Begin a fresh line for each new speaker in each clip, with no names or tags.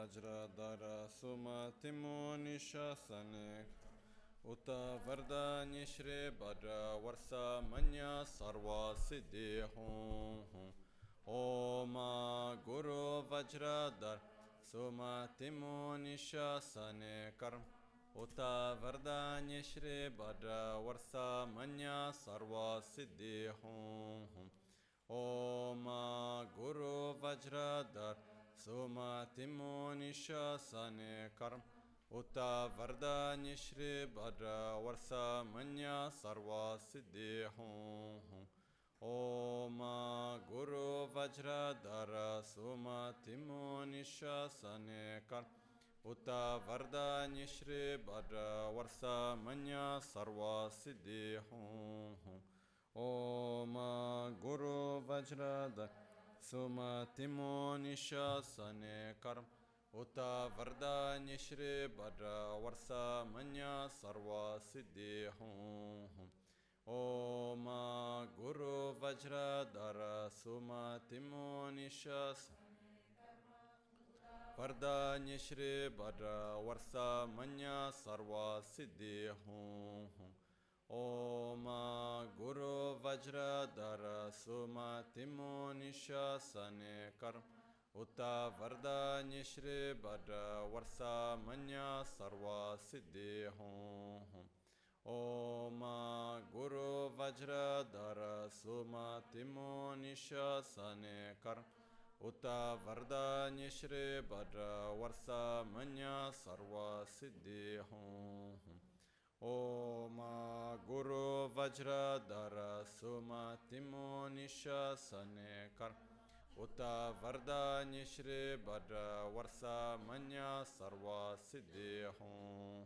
Vajradara Suma Timo Nishasane Uta Vardanya Shri Bhadra Varsa Manya Sarva Siddhi Hum Oma Guru Vajradar Suma Timo Nishasane Karm Uta Vardanya Shri Bhadra Varsa Manya Sarva Siddhi Hum Oma Guru Vajradar Suma Timo Nishasane Karm Uta Vardanya Shri Bhadra Varsa Manya Sarva Siddhi Hum Oma Guru Vajradara Suma Timo Nishasane Karm Uta Vardanya Shri Bhadra Varsa Manya Sarva Siddhi Hum Oma Guru Vajradara Suma Timo Nishasane Karm Uta Vardanya Shri Bhadra Varsa Manya Sarva Siddhi Hum Oma Guru Vajradara Suma Timo Nishasane Vardanya Shri Bhadra Varsa Manya Sarva Siddhi Hum Oma Guru Vajradara Suma Timo Nishasane Karm Uta Vardanya Shri Bhadra Varsa Manya Sarva Siddhi Hum Oma Guru Vajradara Suma Timo Nishasane Karm Uta Vardanya Shri Bhadra Varsa Manya Sarva Siddhi Hum Oma Guru Vajradara Suma Timo Nishasane Karm Uta Vardanya Shri Bhadra Varsa Manya Sarva Siddhi Hum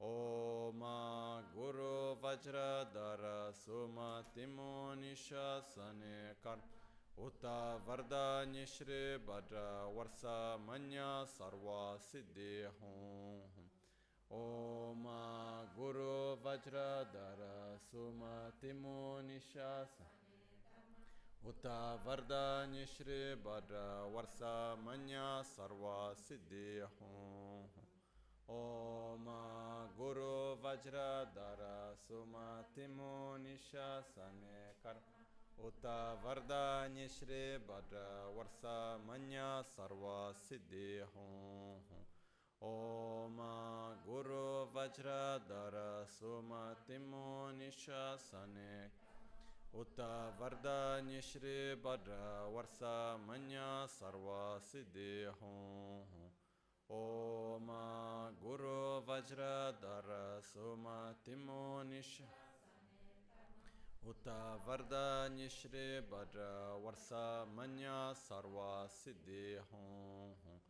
Oma Guru Vajradara Suma Timo Nishasane Karm Uta Vardanya Shri Bhadra Varsa Manya Sarva Siddhi Hum Oma Guru Vajradara Suma Timo Nishasane Uta Vardanya Shri Bhadra Varsa Manya Sarva Siddhi Hum Oma Guru Vajradara Suma Timo Nishasane Karm Uta Vardanya Shri Bhadra Varsa Manya Sarva Siddhi Hum Oma Guru Vajradara Suma Timo Nishasane Uta Vardanya Shri Bhadra Varsa Manya Sarva Siddhi Hum Oma Guru Vajradara Suma Timo Nishasane Uta Vardanya Shri Bhadra Varsa Manya Sarva Siddhi Hum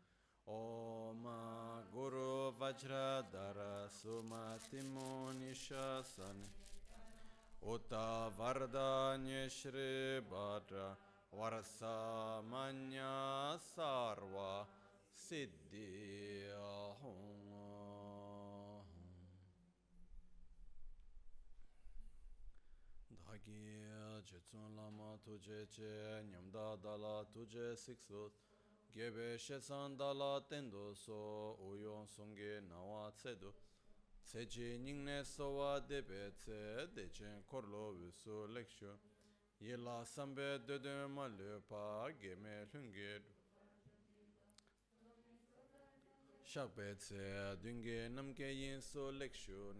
Oma Guru Vajradara Suma Timo Nishasane Uta Vardanya Shri Bhadra Varsa Manya Sarva Siddhi Hum Dhagi Jetsun Lama Tuje Che Nyamda Dala Tuje Siksut Gebe Shesan Dala Tendo So Uyon Songe Nawa Tsedu Tseji Ningne Sowa Debe Tse Dechen Korlo Visu Lekshu Yela Sambe Dede Malupa Geme Lungedu Shakbe Tse Dunge Namke Yin So Lekshu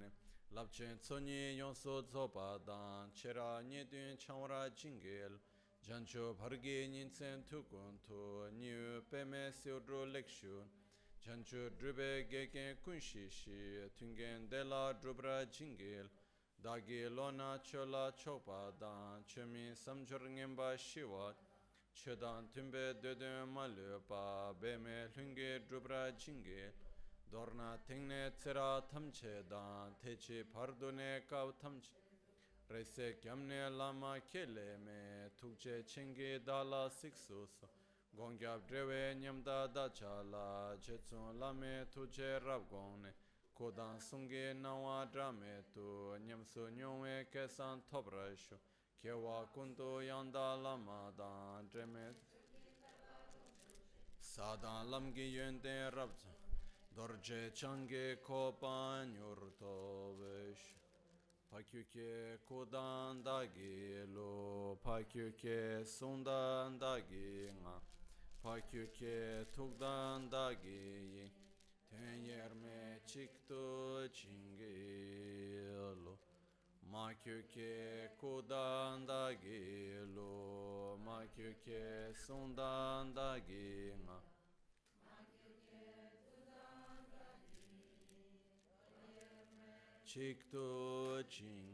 Lapchen Tsonyi Yonso Tsopa Dan Chera Nyedun Chanwara Jingel Jancho Bhargi Ninsen Tukun Tu Nyu Peme Siodro Lekshun Jancho Drube Gegen Kunshi Shi Tungen Dela Drubra Jingil Dagi Lona Chola Chopa Dan Chemi Samjur Ngemba Shiwa Chodan Tumbe Dödön Malupa Beme Lunge Drubra Jingil Dorna Tengne Tsera Tamche Dan Techi Pardone Kav Tamche Rese Kyamne Lama Kele Me Tukche Chingi Dala Siksus Gongyab Drewe Nyamda Dachala Jetsun Lame Tuche Rabgone Kodan Sungi Nawa Drame Tu Nyamsu Nyongwe Kesan Tobrashu Kewa Kundu Yanda Lama Dan Dremet Sadan lamgi yönde rabza. Dorje change kopa nyurto vesh. Pakyuke kudan dagi lo. Pakyuke sundan dagi nga. Pakyuke tukdan dagi. Ten yerme çıktı çingelo. Makyuke kudan dagi lo. Makyuke sundan dagi nga. Çıktı çingelo.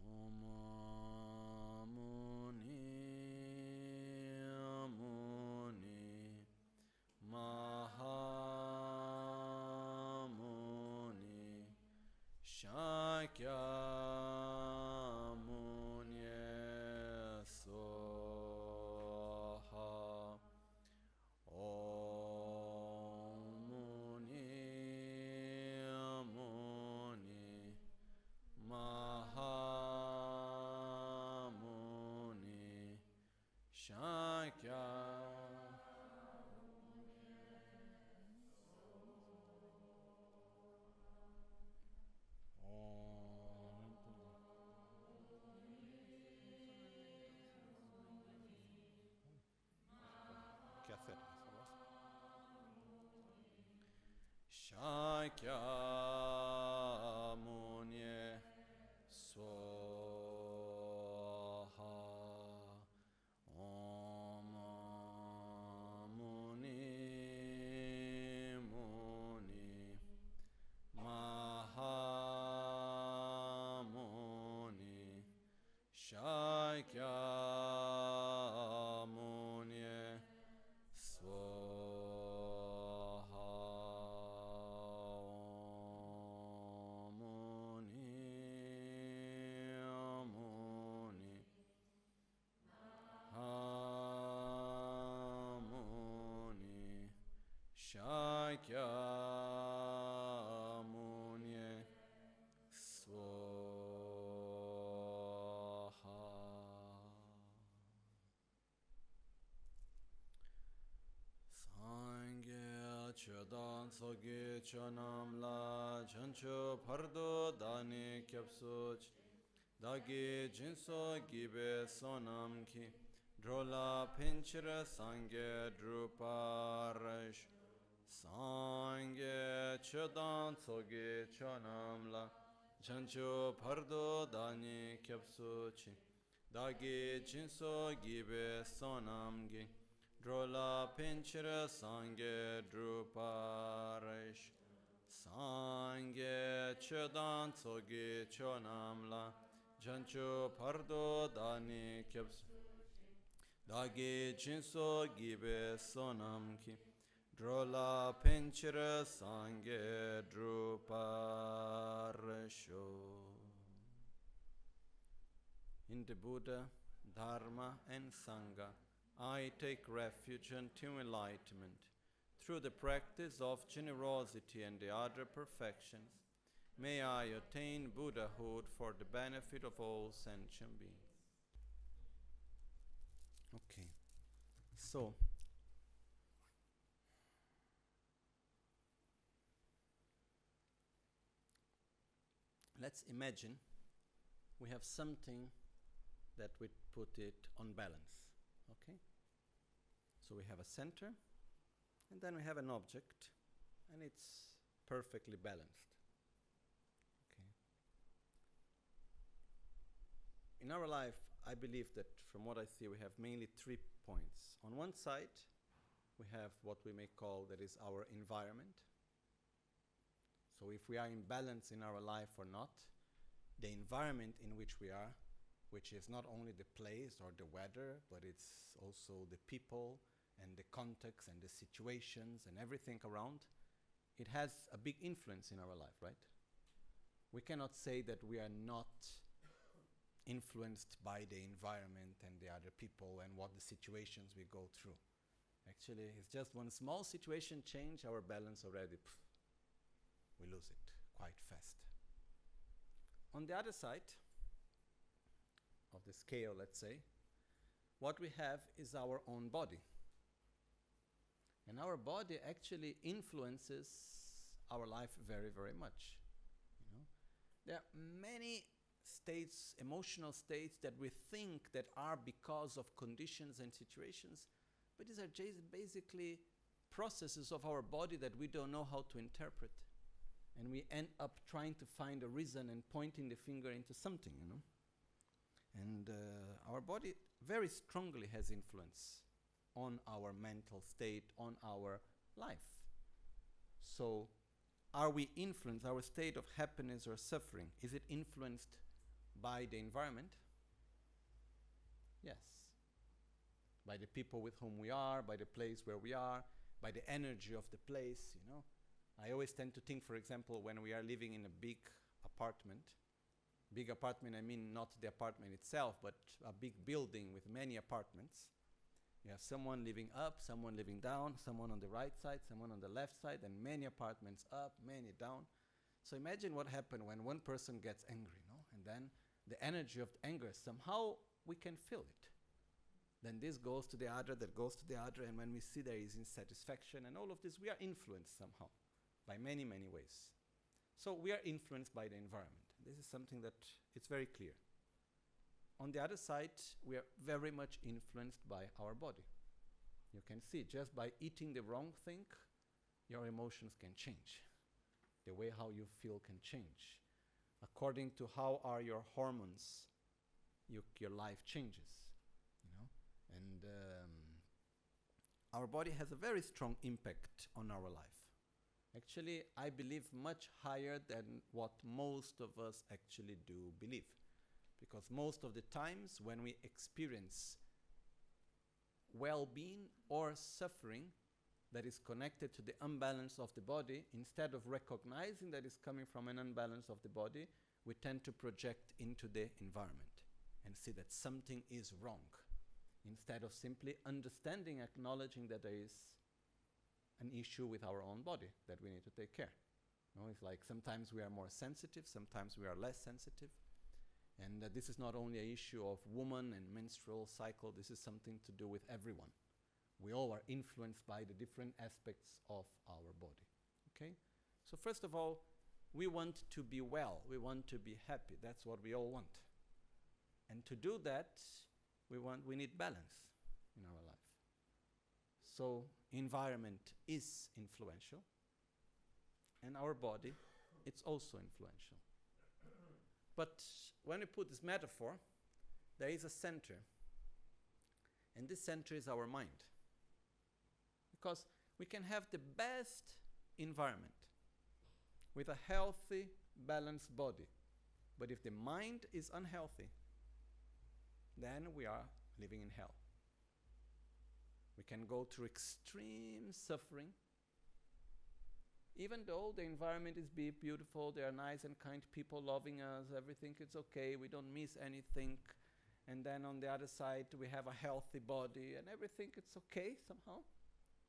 Om Muni Mahamuni Shakyamuni Soha Om Muni Mahamuni Shakyamuni क्या फिर Shakyamuni Swaha Om Muni Mahamuni Shakyamuni Swaha Om Muni Hamuni Shakyamuni Swaha. Sangye Chodan Soge Chonam La Chancho Pardo Dani Kyapsuch Dagi Jinso Gibe Sonam Ki Drola Pinchira Sangye Druparash Sangye Chodan Soge Chonam La Chancho Pardo Dani Kyapsuch Dagi Jinso Gibe Sonam Ki Drola Pinchira Sangye Druparash Sangye Chodan Tsogi Chonamla Jancho Pardo Dani Kyeps Dagi Jinso Gibe Sonamki Drola Pinchira Sangye Druparasho. In the Buddha, Dharma and Sangha, I take refuge unto enlightenment. Through the practice of generosity and the other perfections, may I attain Buddhahood for the benefit of all sentient beings. Okay, so let's imagine we have something that we put it on balance. Okay? So we have a center, and then we have an object, and it's perfectly balanced. Okay. In our life, I believe that from what I see, we have mainly 3 points. On one side, we have what we may call that is our environment. So if we are in balance in our life or not, the environment in which we are, which is not only the place or the weather, but it's also the people and the context and the situations and everything around, it has a big influence in our life, right? We cannot say that we are not influenced by the environment and the other people and what the situations we go through. Actually, it's just one small situation change, our balance already, we lose it quite fast. On the other side of the scale, let's say, what we have is our own body. And our body actually influences our life very, very much. You know? There are many states, emotional states that we think that are because of conditions and situations, but these are basically processes of our body that we don't know how to interpret. And we end up trying to find a reason and pointing the finger into something, you know. And our body very strongly has influence on our mental state, on our life. So, are we influenced, our state of happiness or suffering, is it influenced by the environment? Yes. By the people with whom we are, by the place where we are, by the energy of the place, you know. I always tend to think, for example, when we are living in a big apartment, I mean not the apartment itself, but a big building with many apartments. You have someone living up, someone living down, someone on the right side, someone on the left side, and many apartments up, many down. So imagine what happened when one person gets angry, no? And then the energy of anger, somehow we can feel it. Then this goes to the other, that goes to the other, and when we see there is insatisfaction and all of this, we are influenced somehow by many, many ways. So we are influenced by the environment. This is something that it's very clear. On the other side, we are very much influenced by our body. You can see just by eating the wrong thing, your emotions can change. The way how you feel can change. According to how are your hormones, your life changes. You know? And our body has a very strong impact on our life. Actually, I believe much higher than what most of us actually do believe. Because most of the times when we experience well-being or suffering that is connected to the imbalance of the body, instead of recognizing that it's coming from an imbalance of the body, we tend to project into the environment and see that something is wrong, instead of simply understanding, acknowledging that there is an issue with our own body that we need to take care. You know, it's like sometimes we are more sensitive, sometimes we are less sensitive. And this is not only an issue of woman and menstrual cycle, this is something to do with everyone. We all are influenced by the different aspects of our body. Okay? So first of all, we want to be well, we want to be happy, that's what we all want. And to do that, we need balance in our life. So environment is influential, and our body, it's also influential. But when we put this metaphor, there is a center, and this center is our mind. Because we can have the best environment with a healthy, balanced body, but if the mind is unhealthy, then we are living in hell. We can go through extreme suffering, even though the environment is beautiful, there are nice and kind people loving us, everything is okay, we don't miss anything, and then on the other side we have a healthy body and everything is okay somehow,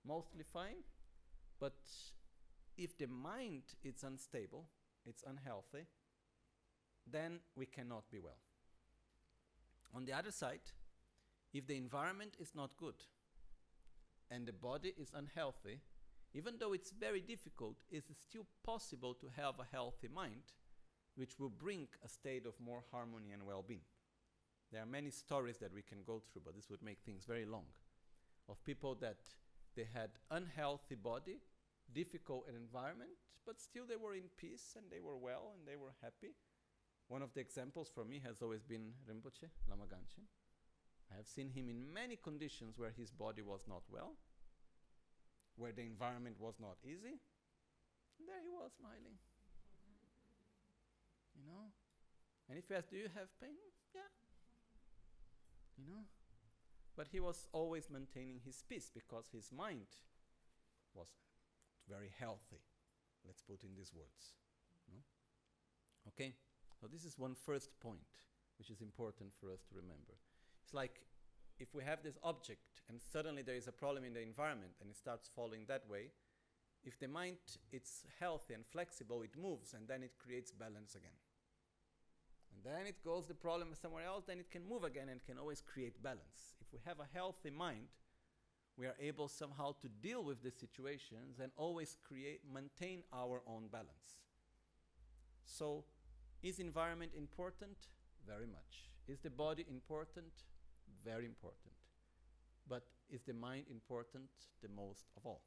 mostly fine. But if the mind is unstable, it's unhealthy, then we cannot be well. On the other side, if the environment is not good, and the body is unhealthy, even though it's very difficult, it's still possible to have a healthy mind, which will bring a state of more harmony and well-being. There are many stories that we can go through, but this would make things very long, of people that they had unhealthy body, difficult environment, but still they were in peace and they were well and they were happy. One of the examples for me has always been Rinpoche, Lama Michel. I have seen him in many conditions where his body was not well, where the environment was not easy, and there he was smiling. You know? And if you ask, do you have pain? Yeah. You know? But he was always maintaining his peace because his mind was very healthy. Let's put in these words. No? Okay? So this is one first point, which is important for us to remember. It's like if we have this object and suddenly there is a problem in the environment and it starts falling that way, if the mind is healthy and flexible, it moves and then it creates balance again. And then it goes the problem somewhere else, then it can move again and can always create balance. If we have a healthy mind, we are able somehow to deal with the situations and always maintain our own balance. So, is environment important? Very much. Is the body important? Very important. But is the mind important the most of all?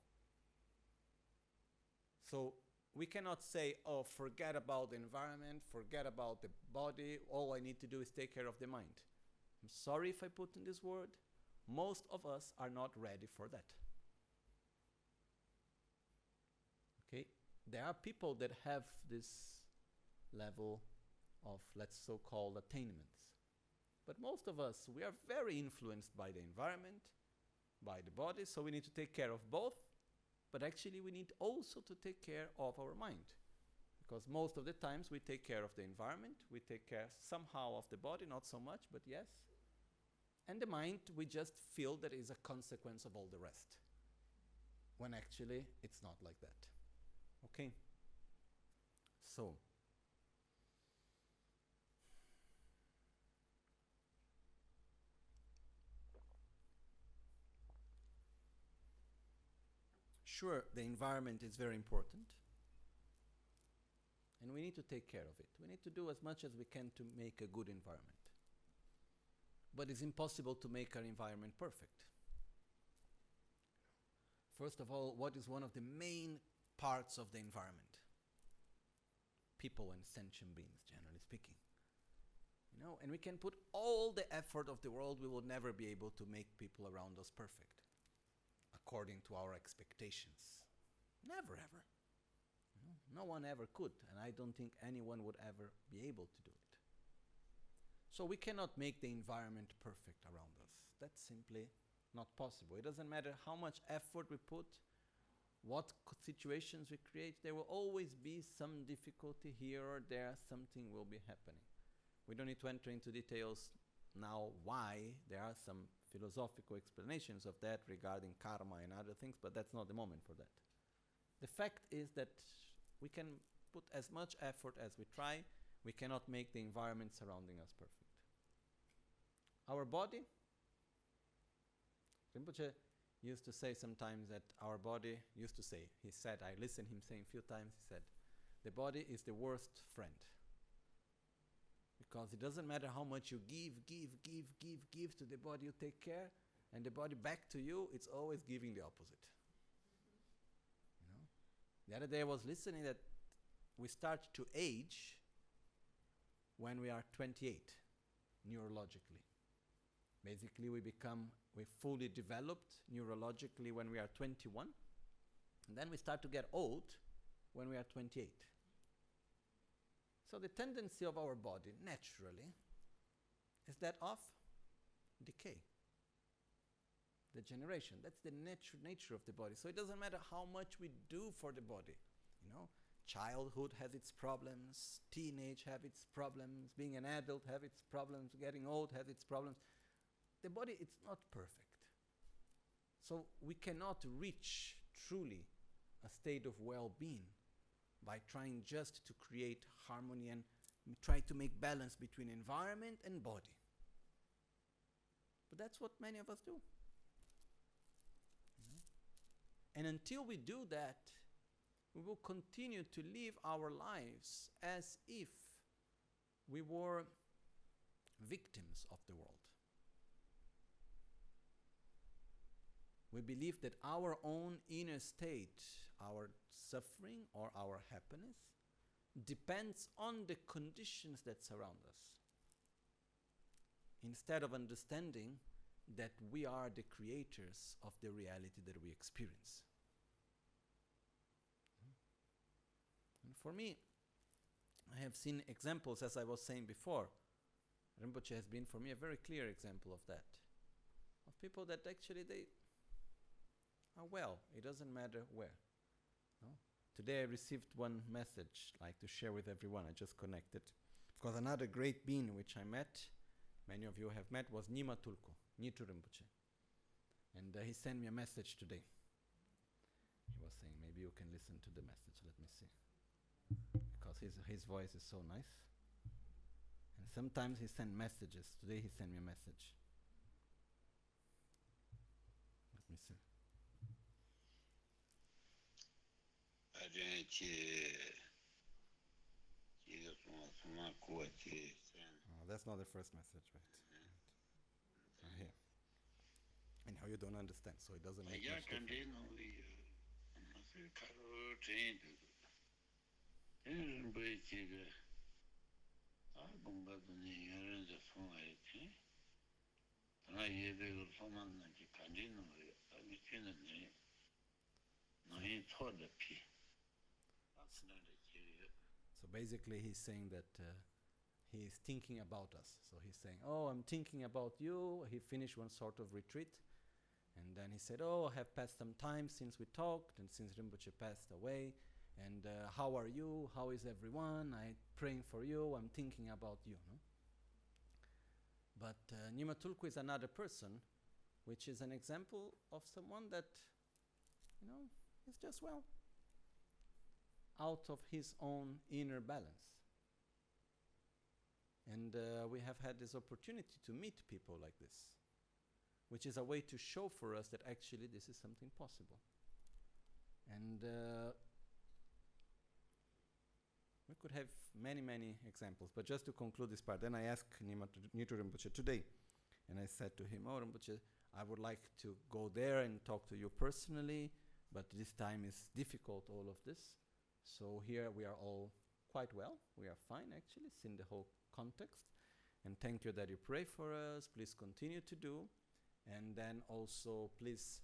So we cannot say, oh, forget about the environment, forget about the body, all I need to do is take care of the mind. I'm sorry if I put in this word, most of us are not ready for that. Okay? There are people that have this level of, let's so-called attainments. But most of us, we are very influenced by the environment, by the body, so we need to take care of both, but actually we need also to take care of our mind. Because most of the times we take care of the environment, we take care somehow of the body, not so much, but yes. And the mind, we just feel that is a consequence of all the rest. When actually it's not like that. Okay? So, sure, the environment is very important. And we need to take care of it. We need to do as much as we can to make a good environment. But it's impossible to make our environment perfect. First of all, what is one of the main parts of the environment? People and sentient beings, generally speaking. You know, and we can put all the effort of the world, we will never be able to make people around us perfect, according to our expectations. Never, ever. You know, no one ever could, and I don't think anyone would ever be able to do it. So we cannot make the environment perfect around us. That's simply not possible. It doesn't matter how much effort we put, what situations we create, there will always be some difficulty here or there, something will be happening. We don't need to enter into details now why. There are some philosophical explanations of that regarding karma and other things, but that's not the moment for that. The fact is that we can put as much effort as we try, we cannot make the environment surrounding us perfect. Our body, Rinpoche used to say sometimes that our body, he said, I listened him saying a few times, he said, the body is the worst friend. Because it doesn't matter how much you give to the body, you take care, and the body back to you, it's always giving the opposite. You know? The other day I was listening that we start to age when we are 28, neurologically. Basically, we fully developed neurologically when we are 21, and then we start to get old when we are 28. So the tendency of our body, naturally, is that of decay, degeneration. That's the nature of the body. So it doesn't matter how much we do for the body. You know, childhood has its problems, teenage have its problems, being an adult have its problems, getting old has its problems. The body, it's not perfect. So we cannot reach truly a state of well-being by trying just to create harmony and try to make balance between environment and body. But that's what many of us do. And until we do that, we will continue to live our lives as if we were victims of the world. We believe that our own inner state, our suffering or our happiness, depends on the conditions that surround us. Instead of understanding that we are the creators of the reality that we experience. And for me, I have seen examples, as I was saying before. Rinpoche has been for me a very clear example of that. Of people that actually they are well. It doesn't matter where. No? Today I received one message I'd like to share with everyone. I just connected. Because another great being which I met, many of you have met, was Nyima Tulku, Nitu Rinpoche. And he sent me a message today. He was saying, maybe you can listen to the message. Let me see. Because his voice is so nice. And sometimes he sends messages. Today he sent me a message. That's not the first message, right? Here. Anyhow, you don't understand, so it doesn't make much difference. So basically he's saying that he is thinking about us. So he's saying, oh, I'm thinking about you. He finished one sort of retreat. And then he said, oh, I have passed some time since we talked and since Rinpoche passed away. And how are you? How is everyone? I'm praying for you. I'm thinking about you. No? But Nyima Tulku is another person, which is an example of someone that, is just, out of his own inner balance. And we have had this opportunity to meet people like this, which is a way to show for us that actually this is something possible. And we could have many, many examples. But just to conclude this part, then I asked Nitu Rinpoche today, and I said to him, oh, Rinpoche, I would like to go there and talk to you personally, but this time is difficult, all of this. So here we are all quite well. We are fine, actually, in the whole context. And thank you that you pray for us. Please continue to do. And then also, please,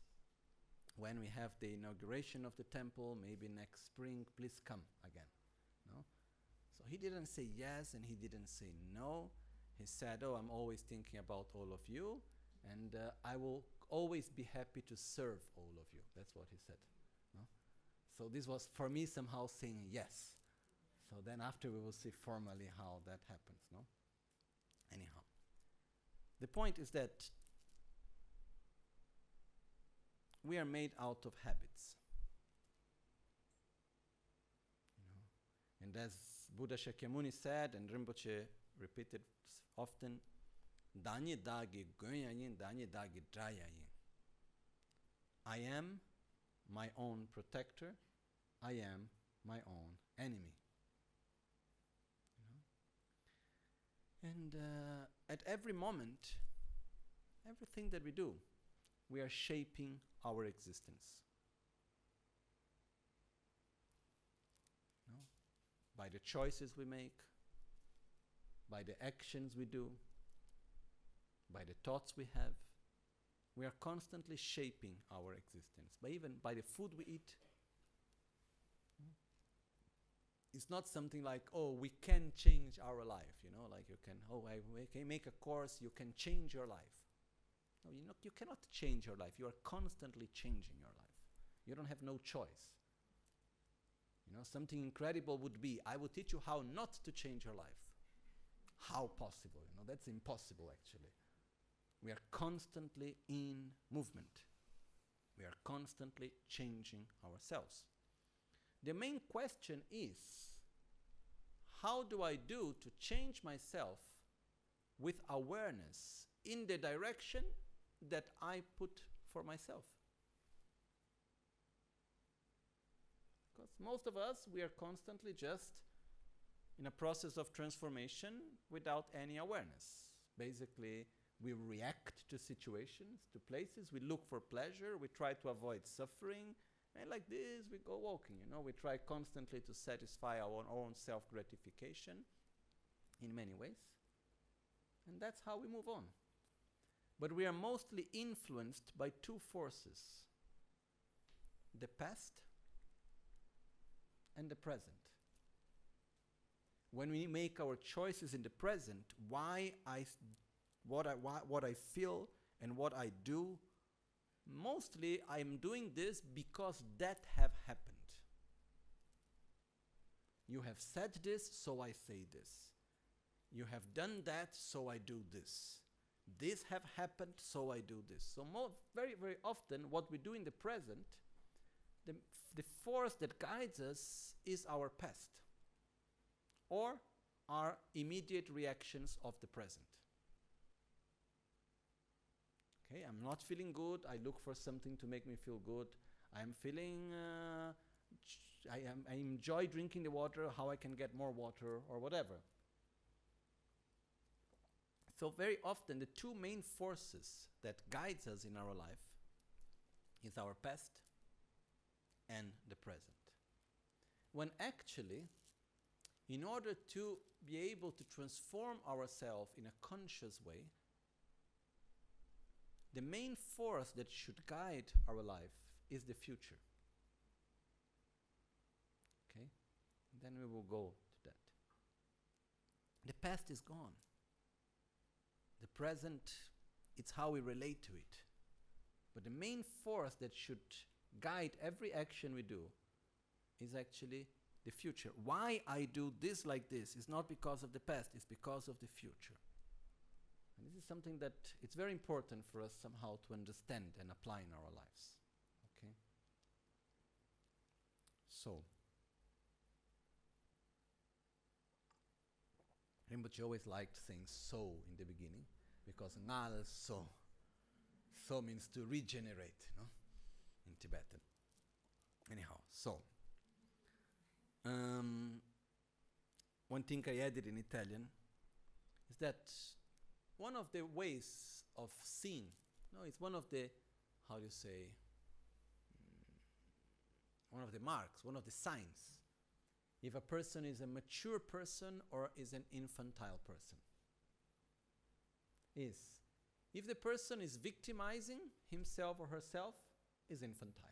when we have the inauguration of the temple, maybe next spring, please come again. No? So he didn't say yes and he didn't say no. He said, oh, I'm always thinking about all of you, and I will always be happy to serve all of you. That's what he said. No? So this was, for me, somehow saying yes. So then after we will see formally how that happens. No? Anyhow. The point is that we are made out of habits. And as Buddha Shakyamuni said, and Rinpoche repeated often, Danyi dagi gönyayin, danyi dagi drayayin. I am my own protector. I am my own enemy. And at every moment, everything that we do, we are shaping our existence. By the choices we make, by the actions we do, by the thoughts we have, we are constantly shaping our existence. But even by the food we eat, it's not something like, oh, we can change our life, like you can, I can make a course, you can change your life. No, you cannot change your life. You are constantly changing your life. You don't have no choice. Something incredible would be, I will teach you how not to change your life. How possible? That's impossible, actually. We are constantly in movement. We are constantly changing ourselves. The main question is, how do I do to change myself with awareness in the direction that I put for myself? Because most of us, we are constantly just in a process of transformation without any awareness. Basically, we react to situations, to places, we look for pleasure, we try to avoid suffering, and like this, we go walking, we try constantly to satisfy our own self-gratification in many ways. And that's how we move on. But we are mostly influenced by two forces: the past and the present. When we make our choices in the present, what I feel and what I do, mostly I'm doing this because that have happened. You have said this, so I say this. You have done that, so I do this. This have happened, so I do this. So very, very often what we do in the present, the force that guides us is our past or our immediate reactions of the present. Okay, I'm not feeling good. I look for something to make me feel good. I'm feeling I enjoy drinking the water, how I can get more water or whatever. So very often the two main forces that guides us in our life is our past and the present. When actually, in order to be able to transform ourselves in a conscious way, the main force that should guide our life is the future. Okay? And then we will go to that. The past is gone. The present, it's how we relate to it. But the main force that should guide every action we do is actually the future. Why I do this like this is not because of the past, it's because of the future. And this is something that it's very important for us somehow to understand and apply in our lives. Okay? So, Rinpoche always liked saying so in the beginning, because ngal so. So means to regenerate, no? In Tibetan. Anyhow, so. One thing I added in Italian is that one of the ways of seeing, no, it's one of the, how do you say, one of the marks, one of the signs, if a person is a mature person or is an infantile person, is if the person is victimizing himself or herself, is infantile.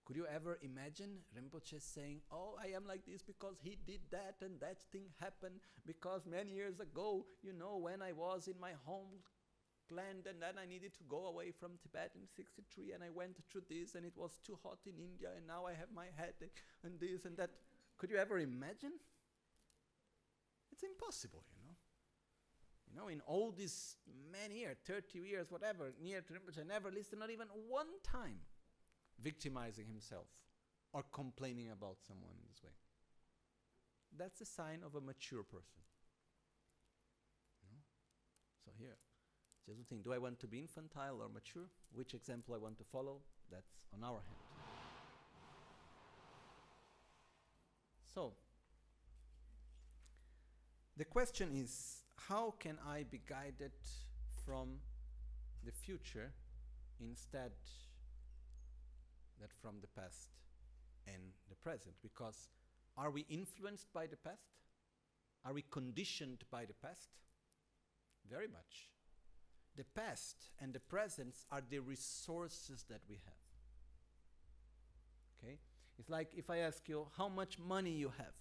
Could you ever imagine Rinpoche saying, oh, I am like this because he did that and that thing happened because many years ago, when I was in my homeland and then I needed to go away from Tibet in 63 and I went through this and it was too hot in India and now I have my headache and this and that. Could you ever imagine? It's impossible, in all these many years, 30 years, whatever, near to Rinpoche, I never listened, not even one time, victimizing himself or complaining about someone in this way. That's a sign of a mature person. So here, just to think, do I want to be infantile or mature? Which example I want to follow? That's on our hand. So, the question is, how can I be guided from the future instead that from the past and the present? Because are we influenced by the past? Are we conditioned by the past? Very much. The past and the present are the resources that we have. Okay? It's like if I ask you how much money you have.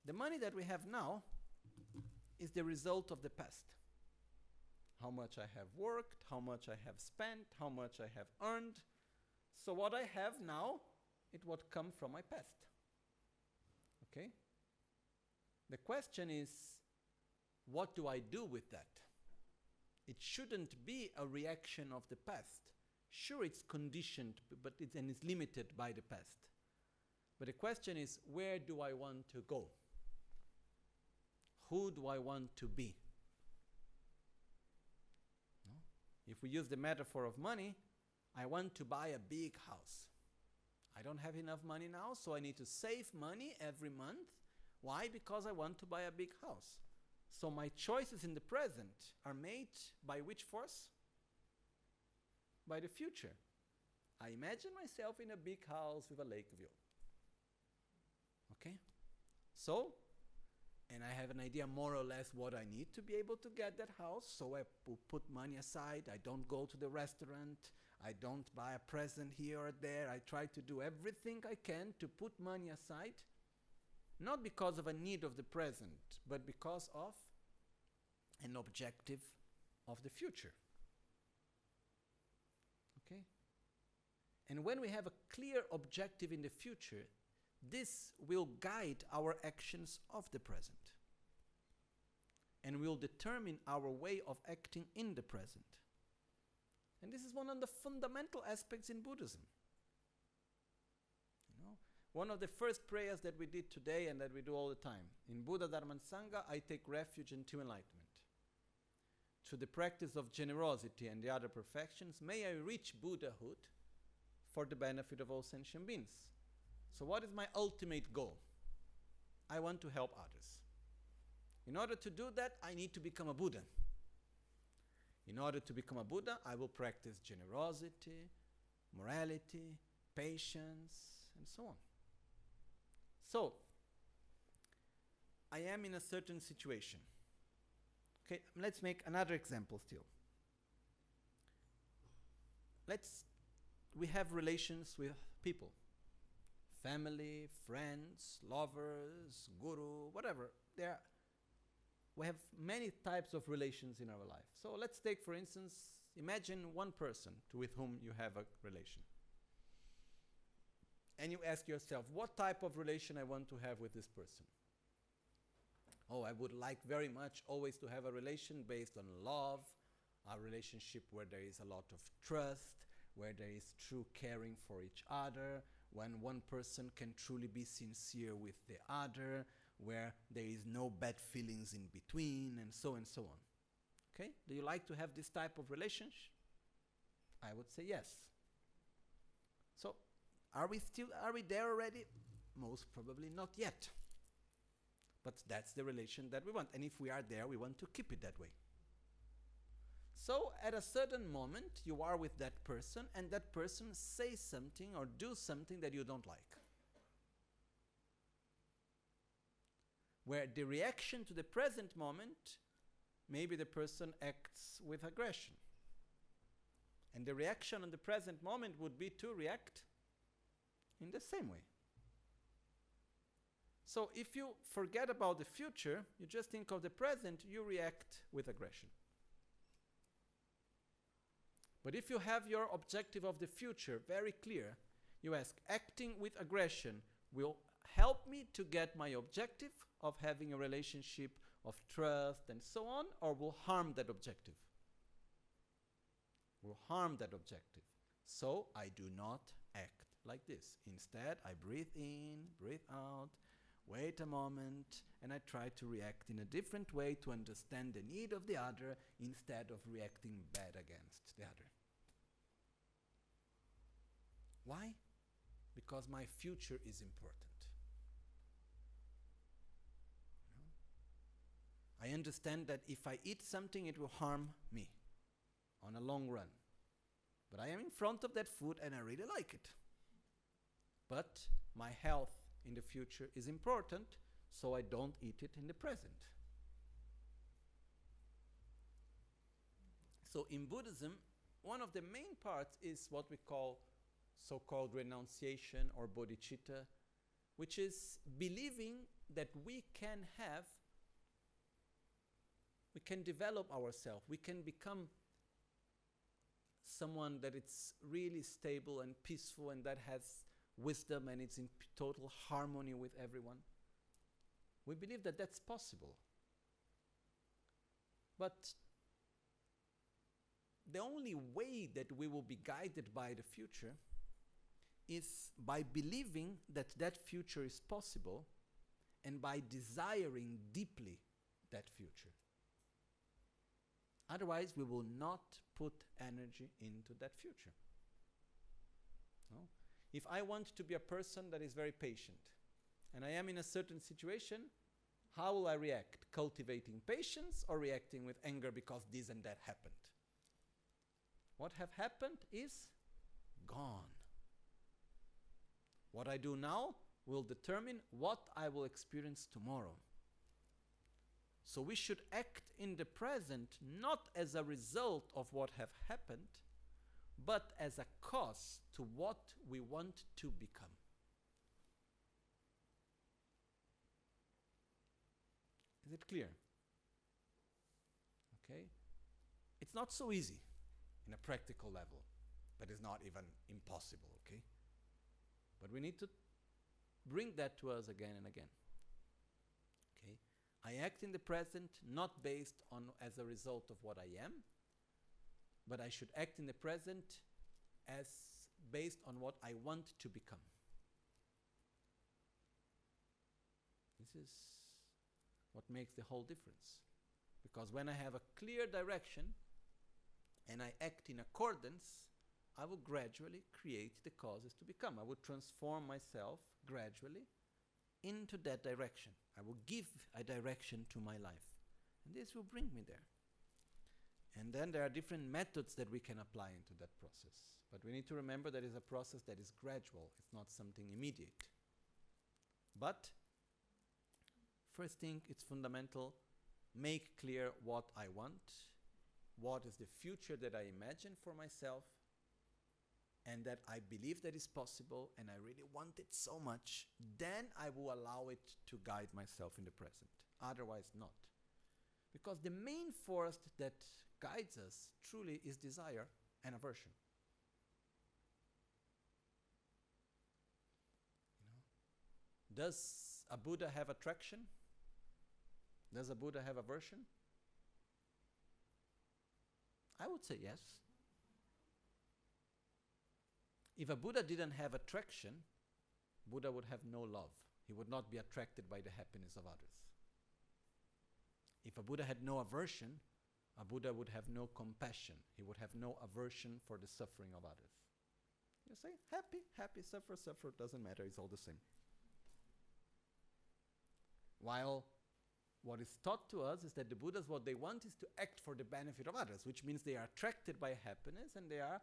The money that we have now is the result of the past. How much I have worked, how much I have spent, how much I have earned. So what I have now, it would come from my past. Okay? The question is, what do I do with that? It shouldn't be a reaction of the past. Sure, it's conditioned, but it's limited by the past. But the question is, where do I want to go? Who do I want to be? No? If we use the metaphor of money, I want to buy a big house. I don't have enough money now, so I need to save money every month. Why? Because I want to buy a big house. So my choices in the present are made by which force? By the future. I imagine myself in a big house with a lake view. Okay? So, and I have an idea more or less what I need to be able to get that house, so I put money aside. I don't go to the restaurant. I don't buy a present here or there. I try to do everything I can to put money aside, not because of a need of the present, but because of an objective of the future. Okay? And when we have a clear objective in the future, this will guide our actions of the present and will determine our way of acting in the present. And this is one of the fundamental aspects in Buddhism. One of the first prayers that we did today and that we do all the time, in Buddha, Dharma and Sangha, I take refuge into enlightenment. Through the practice of generosity and the other perfections, may I reach Buddhahood for the benefit of all sentient beings. So what is my ultimate goal? I want to help others. In order to do that, I need to become a Buddha. In order to become a Buddha, I will practice generosity, morality, patience, and so on. So, I am in a certain situation. Okay, let's make another example still. We have relations with people. Family, friends, lovers, guru, whatever. We have many types of relations in our life. So let's take, for instance, imagine one person with whom you have a relation. And you ask yourself, what type of relation I want to have with this person? Oh, I would like very much always to have a relation based on love, a relationship where there is a lot of trust, where there is true caring for each other, when one person can truly be sincere with the other, where there is no bad feelings in between, and so on. Okay? Do you like to have this type of relationship? I would say yes. So, are we there already? Most probably not yet. But that's the relation that we want. And if we are there, we want to keep it that way. So at a certain moment, you are with that person, and that person says something or do something that you don't like. Where the reaction to the present moment, maybe the person acts with aggression. And the reaction on the present moment would be to react in the same way. So if you forget about the future, you just think of the present, you react with aggression. But if you have your objective of the future very clear, you ask, acting with aggression will help me to get my objective of having a relationship of trust and so on, or will harm that objective? Will harm that objective. So I do not act like this. Instead, I breathe in, breathe out, wait a moment, and I try to react in a different way to understand the need of the other instead of reacting bad against the other. Why? Because my future is important. I understand that if I eat something, it will harm me on a long run. But I am in front of that food and I really like it. But my health in the future is important, so I don't eat it in the present. So in Buddhism, one of the main parts is what we call so-called renunciation or bodhicitta, which is believing that we can develop ourselves, we can become someone that is really stable and peaceful and that has wisdom and it's in total harmony with everyone. We believe that that's possible. But the only way that we will be guided by the future is by believing that that future is possible and by desiring deeply that future. Otherwise, we will not put energy into that future. No? If I want to be a person that is very patient, and I am in a certain situation, how will I react? Cultivating patience or reacting with anger because this and that happened? What have happened is gone. What I do now will determine what I will experience tomorrow. So we should act in the present not as a result of what have happened, but as a cause to what we want to become. Is it clear? Okay? It's not so easy in a practical level, but it's not even impossible, okay? But we need to bring that to us again and again. Okay? I act in the present not based on as a result of what I am, but I should act in the present as based on what I want to become. This is what makes the whole difference. Because when I have a clear direction and I act in accordance, I will gradually create the causes to become. I will transform myself gradually into that direction. I will give a direction to my life. And this will bring me there. And then there are different methods that we can apply into that process. But we need to remember that it's a process that is gradual. It's not something immediate. But first thing, it's fundamental. Make clear what I want. What is the future that I imagine for myself. And that I believe that is possible. And I really want it so much. Then I will allow it to guide myself in the present. Otherwise not. Because the main force that guides us truly is desire and aversion. Does a Buddha have attraction? Does a Buddha have aversion? I would say yes. If a Buddha didn't have attraction, Buddha would have no love. He would not be attracted by the happiness of others. If a Buddha had no aversion, a Buddha would have no compassion. He would have no aversion for the suffering of others. You say, happy, happy, suffer, suffer, doesn't matter, it's all the same. While what is taught to us is that the Buddhas, what they want is to act for the benefit of others, which means they are attracted by happiness and they are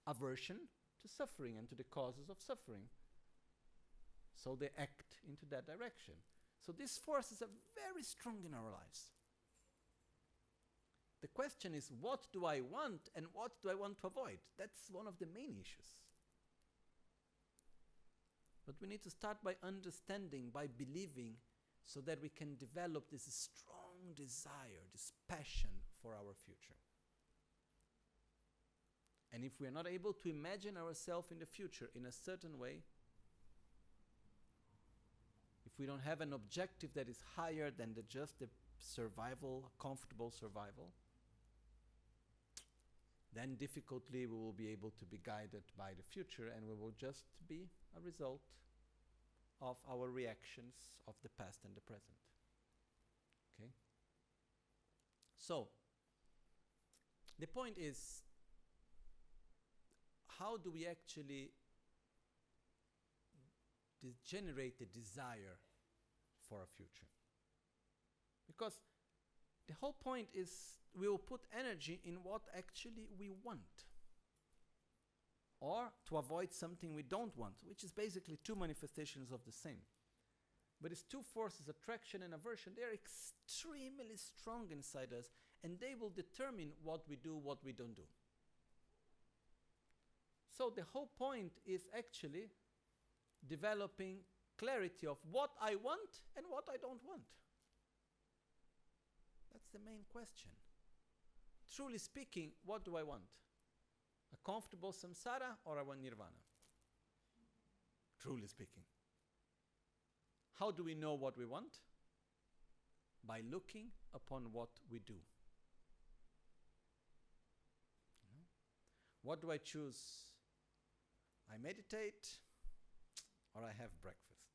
aversion to suffering and to the causes of suffering. So they act into that direction. So these forces are very strong in our lives. The question is, what do I want and what do I want to avoid? That's one of the main issues. But we need to start by understanding, by believing, so that we can develop this strong desire, this passion for our future. And if we are not able to imagine ourselves in the future in a certain way, if we don't have an objective that is higher than just the survival, comfortable survival, then difficultly we will be able to be guided by the future, and we will just be a result of our reactions of the past and the present. Okay? So, the point is, how do we actually generate the desire for a future? Because the whole point is we will put energy in what actually we want, or to avoid something we don't want, which is basically two manifestations of the same. But it's two forces, attraction and aversion. They are extremely strong inside us, and they will determine what we do, what we don't do. So the whole point is actually developing clarity of what I want and what I don't want. That's the main question. Truly speaking, what do I want? A comfortable samsara or I want nirvana? Truly speaking. How do we know what we want? By looking upon what we do. What do I choose? I meditate or I have breakfast.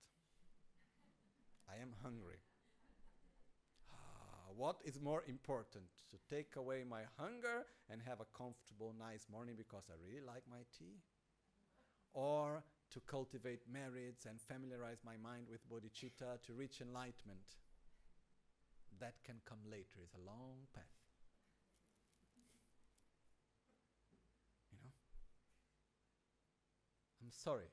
I am hungry. What is more important? To take away my hunger and have a comfortable, nice morning because I really like my tea? Or to cultivate merits and familiarize my mind with bodhicitta to reach enlightenment? That can come later. It's a long path. You know? I'm sorry.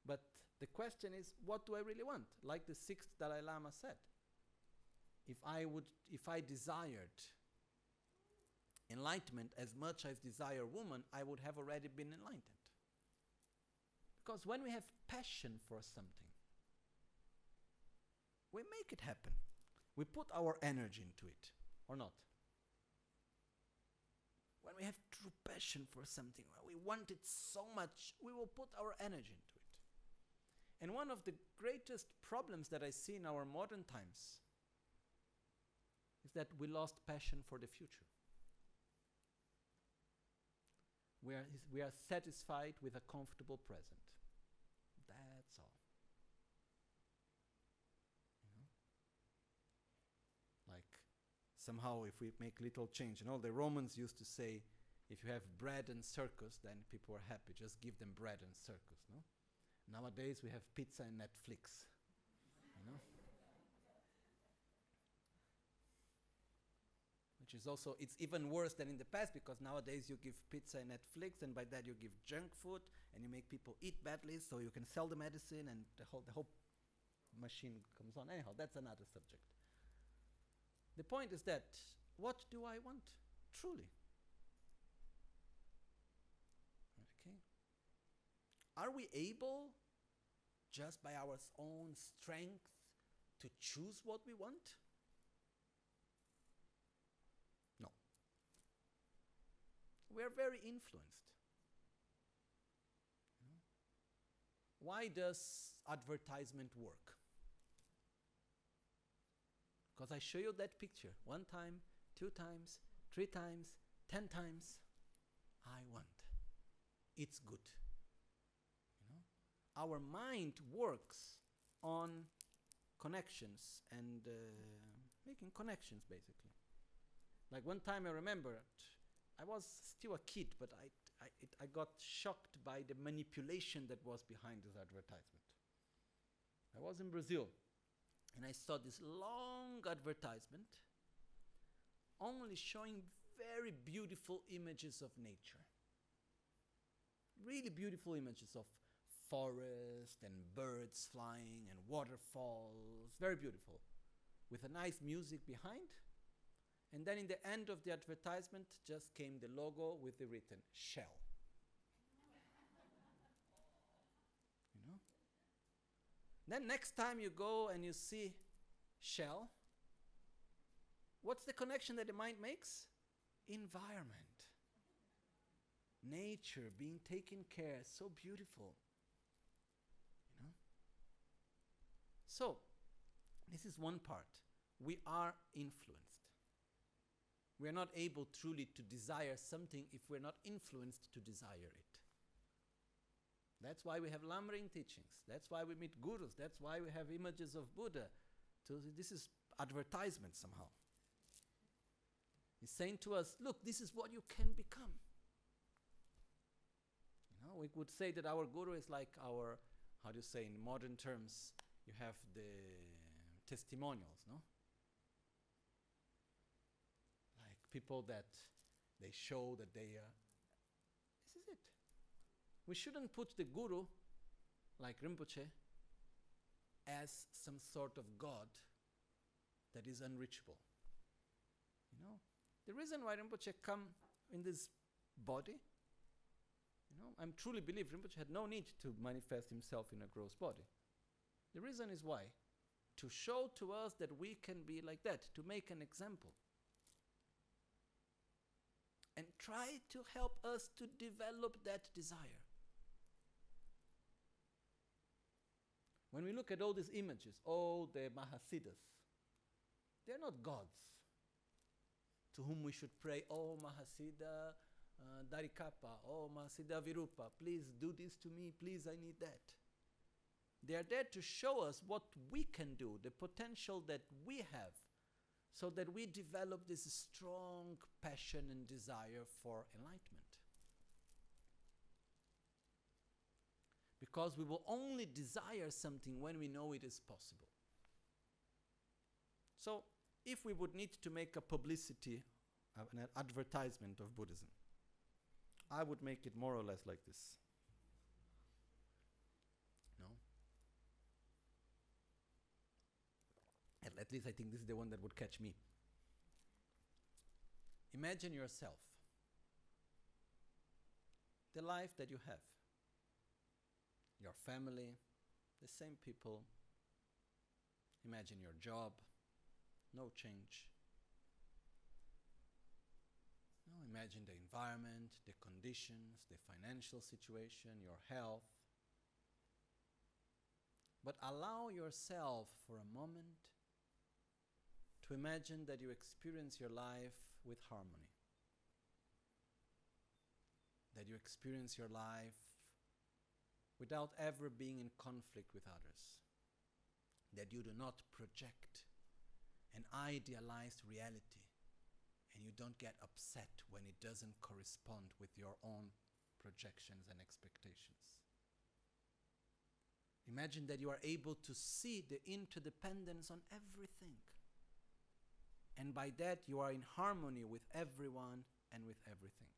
But the question is, what do I really want? Like the 6th Dalai Lama said. If I desired enlightenment as much as desire woman, I would have already been enlightened. Because when we have passion for something, we make it happen. We put our energy into it, or not. When we have true passion for something, we want it so much, we will put our energy into it. And one of the greatest problems that I see in our modern times is that we lost passion for the future. We are satisfied with a comfortable present. That's all. You know? Like somehow if we make little change, the Romans used to say, if you have bread and circus, then people are happy. Just give them bread and circus, no? Nowadays we have pizza and Netflix, you know? Which is also, it's even worse than in the past, because nowadays you give pizza and Netflix, and by that you give junk food, and you make people eat badly, so you can sell the medicine, and the whole machine comes on. Anyhow, that's another subject. The point is that, what do I want truly? Okay. Are we able, just by our own strength, to choose what we want? No. We are very influenced. Why does advertisement work? Because I show you that picture 1 time, 2 times, 3 times, 10 times. I want. It's good. You know? Our mind works on connections and making connections, basically. Like one time I remember, I was still a kid, but I got shocked by the manipulation that was behind this advertisement. I was in Brazil, and I saw this long advertisement only showing very beautiful images of nature. Really beautiful images of forest and birds flying and waterfalls, very beautiful, with a nice music behind. And then in the end of the advertisement just came the logo with the written Shell. You know? Then next time you go and you see Shell, what's the connection that the mind makes? Environment. Nature being taken care, so beautiful. You know? So, this is one part. We are influenced. We are not able truly to desire something if we're not influenced to desire it. That's why we have Lamrim teachings. That's why we meet gurus. That's why we have images of Buddha. This is advertisement somehow. He's saying to us, look, this is what you can become. You know, we would say that our guru is like our, how do you say in modern terms, you have the testimonials, no? Like people that they show that they this is it. We shouldn't put the guru, like Rinpoche, as some sort of God that is unreachable. You know, the reason why Rinpoche come in this body, you know, I truly believe Rinpoche had no need to manifest himself in a gross body. The reason is why? To show to us that we can be like that, to make an example. And try to help us to develop that desire. When we look at all these images, all the Mahasiddhas, they're not gods to whom we should pray, oh Mahasiddha Darikapa, oh Mahasiddha Virupa, please do this to me, please I need that. They are there to show us what we can do, the potential that we have, so that we develop this strong passion and desire for enlightenment. Because we will only desire something when we know it is possible. So, if we would need to make a publicity, an advertisement of Buddhism, I would make it more or less like this. No? At least I think this is the one that would catch me. Imagine yourself, the life that you have, your family, the same people. Imagine your job, no change. No, imagine the environment, the conditions, the financial situation, your health. But allow yourself for a moment to imagine that you experience your life with harmony. That you experience your life without ever being in conflict with others. That you do not project an idealized reality and you don't get upset when it doesn't correspond with your own projections and expectations. Imagine that you are able to see the interdependence on everything. And by that you are in harmony with everyone and with everything.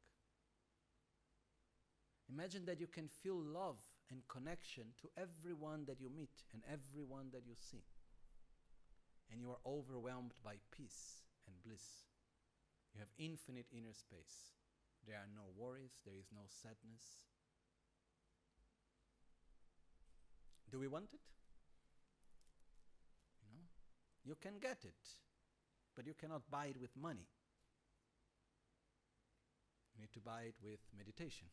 Imagine that you can feel love and connection to everyone that you meet and everyone that you see. And you are overwhelmed by peace and bliss. You have infinite inner space. There are no worries, there is no sadness. Do we want it? You know? You can get it, but you cannot buy it with money. You need to buy it with meditation.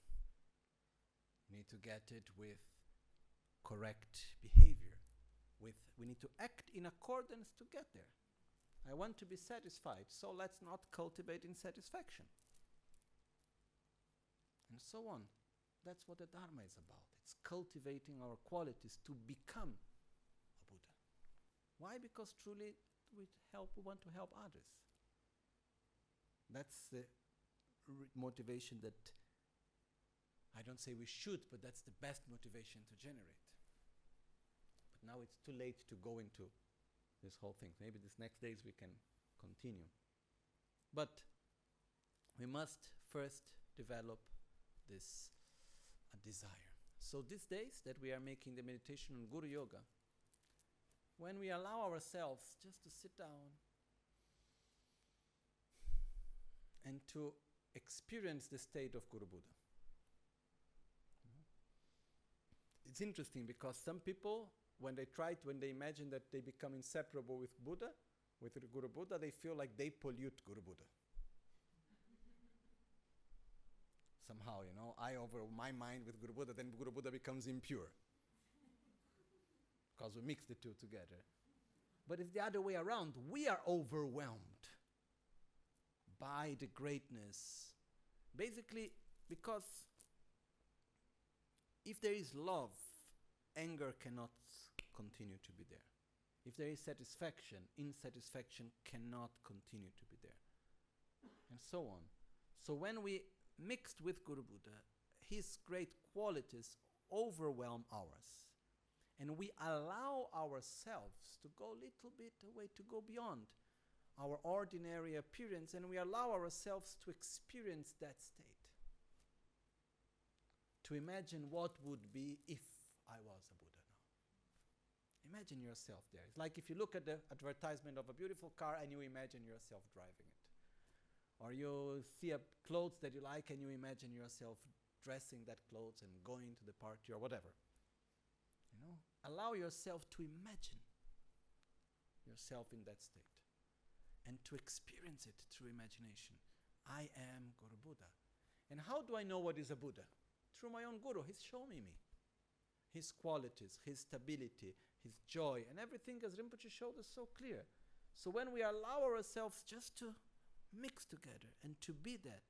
You need to get it with correct behavior. We need to act in accordance to get there. I want to be satisfied, so let's not cultivate insatisfaction. And so on. That's what the Dharma is about. It's cultivating our qualities to become a Buddha. Why? Because truly we want to help others. That's the motivation that I don't say we should, but that's the best motivation to generate. But now it's too late to go into this whole thing. Maybe these next days we can continue. But we must first develop this desire. So these days that we are making the meditation on Guru Yoga, when we allow ourselves just to sit down and to experience the state of Guru Buddha. It's interesting because some people, when they imagine that they become inseparable with Buddha, with Guru Buddha, they feel like they pollute Guru Buddha. Somehow, I over my mind with Guru Buddha, then Guru Buddha becomes impure. Because we mix the two together. But it's the other way around. We are overwhelmed by the greatness. Basically, because if there is love, anger cannot continue to be there. If there is satisfaction, insatisfaction cannot continue to be there. And so on. So when we mixed with Guru Buddha, his great qualities overwhelm ours. And we allow ourselves to go a little bit away, to go beyond our ordinary appearance, and we allow ourselves to experience that state. To imagine what would be if I was a Buddha now. Imagine yourself there. It's like if you look at the advertisement of a beautiful car and you imagine yourself driving it. Or you see a clothes that you like and you imagine yourself dressing that clothes and going to the party or whatever. Allow yourself to imagine yourself in that state and to experience it through imagination. I am Guru Buddha. And how do I know what is a Buddha? Through my own Guru. He's showing me his qualities, his stability, his joy, and everything as Rinpoche showed us so clear. So when we allow ourselves just to mix together and to be that,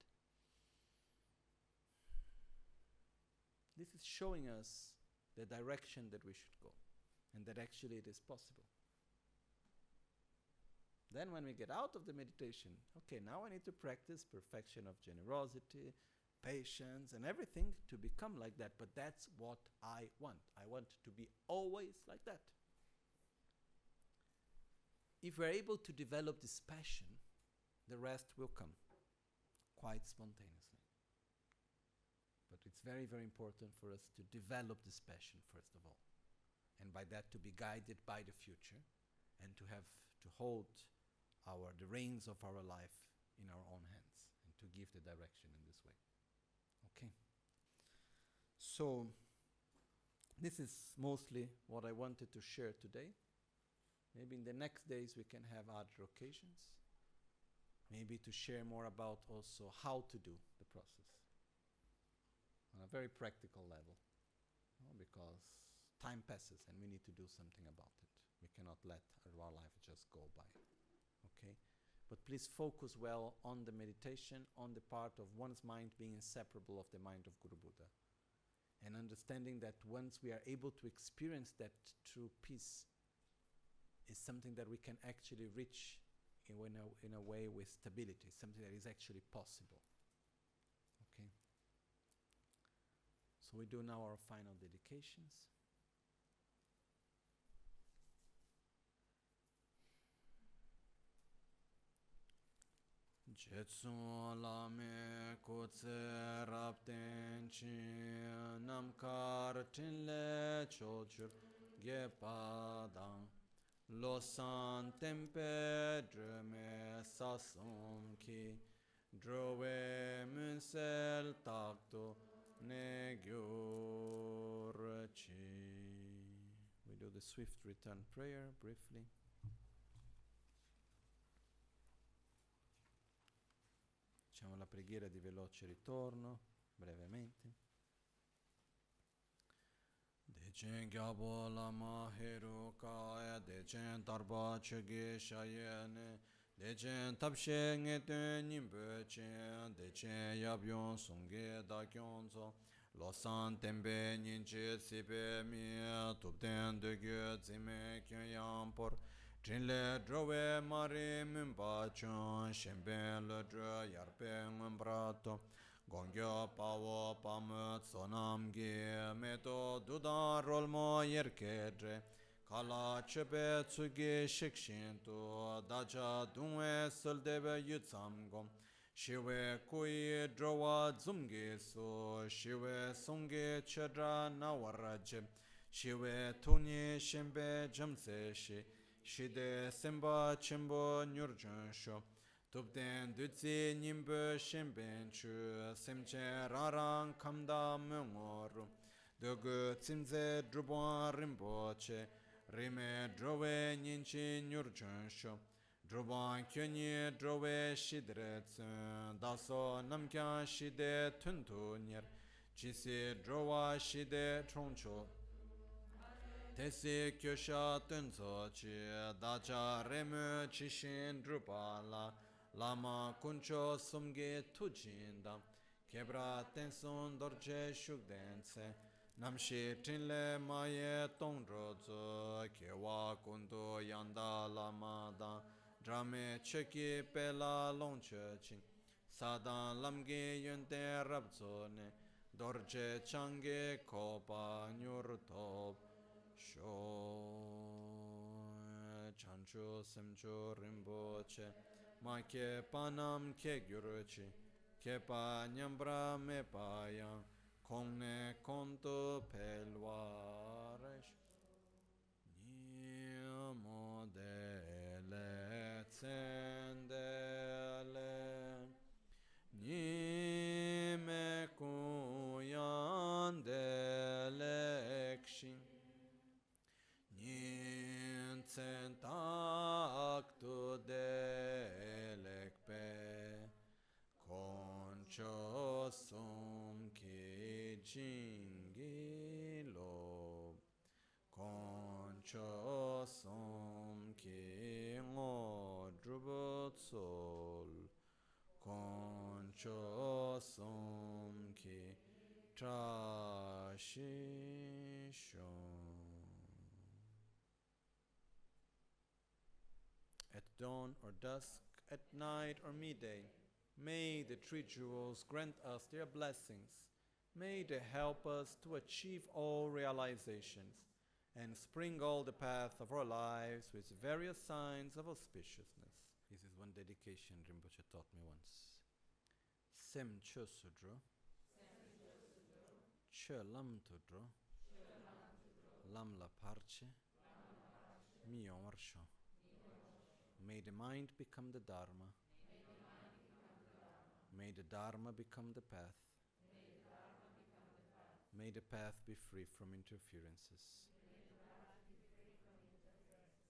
this is showing us the direction that we should go, and that actually it is possible. Then when we get out of the meditation, okay, now I need to practice perfection of generosity, patience, and everything to become like that. But that's what I want. I want to be always like that. If we're able to develop this passion, the rest will come quite spontaneously. But it's very, very important for us to develop this passion first of all. And by that to be guided by the future and to have to hold the reins of our life in our own hands and to give the direction in this way. Okay. So this is mostly what I wanted to share today. Maybe in the next days we can have other occasions. Maybe to share more about also how to do the process on a very practical level, because time passes and we need to do something about it. We cannot let our life just go by. Okay? But please focus well on the meditation, on the part of one's mind being inseparable of the mind of Guru Buddha. And understanding that once we are able to experience that true peace is something that we can actually reach in a way with stability, something that is actually possible. Okay? So we do now our final dedications. Jetsun lame kutse rapten chi namkar tinle chochur gepadang losan tempe dreme sasum ki drove munsel takto negyur chi. We do the swift return prayer briefly. Facciamo la preghiera di veloce ritorno, brevemente. Dechen gyabo lama heru kaya, dechen tarba chege shayene, dechen tapshe ngete nimbe chen, dechen yabyon sungge da kyonzo, losan tembe ninche sipe mi, tupten de gyo zime kyon yampor, Trinle drove mari mimpa chun, shimben le dre yarpe ngumbrato, gongyo pawo pamu tsonam gi, meto dudan rolmo yerkedre, kala chepe tsugi shikshintu, dacha dungwe suldebe yutsamgom, shiwe kui drowa zumgi su, shiwe sungi chedra nawarajib, shiwe tuni shimbe jamse shi, Shide semba chimbo nyurjun sho, tupten dutsi nimbu shimben chu, semche rarang kamda mungoru, dogu tsimze druban rinpoche, rime drove ninchi nyurjun sho, druban kyonyi drove shidretsun, daso namkyan shide tuntu nyer, chisi drova shide troncho, Tesi kyosha tunso chi dacha remu chishin drupala lama kuncho sumge tujinda kebra tensun dorje shukdense namshi trinle maye tongdrozo kewa kundu yanda lama da drame cheki pela longche chin sadan lamge yunte rabzone dorje change kopa nyurtop Sho chancho semcho rinpoche ma ke panam ke gyuruchi ke pa nyambra me pa yang kongne konto pelwaresh nimo dele tsendele nime kuyan dele kshin Nintsen taktu delekpe Koncho sum ki jingi lo Koncho sum ki ngo drubot sol Koncho sum ki trashi shon At dawn or dusk, at night or midday, may the three jewels grant us their blessings. May they help us to achieve all realizations and sprinkle the path of our lives with various signs of auspiciousness. This is one dedication Rinpoche taught me once. Sem Cho Sudro, Che Lam Tudro, Lam La Parce, Mio Marsho. May the mind become the Dharma. May the Dharma become the path. May the path be free from interferences.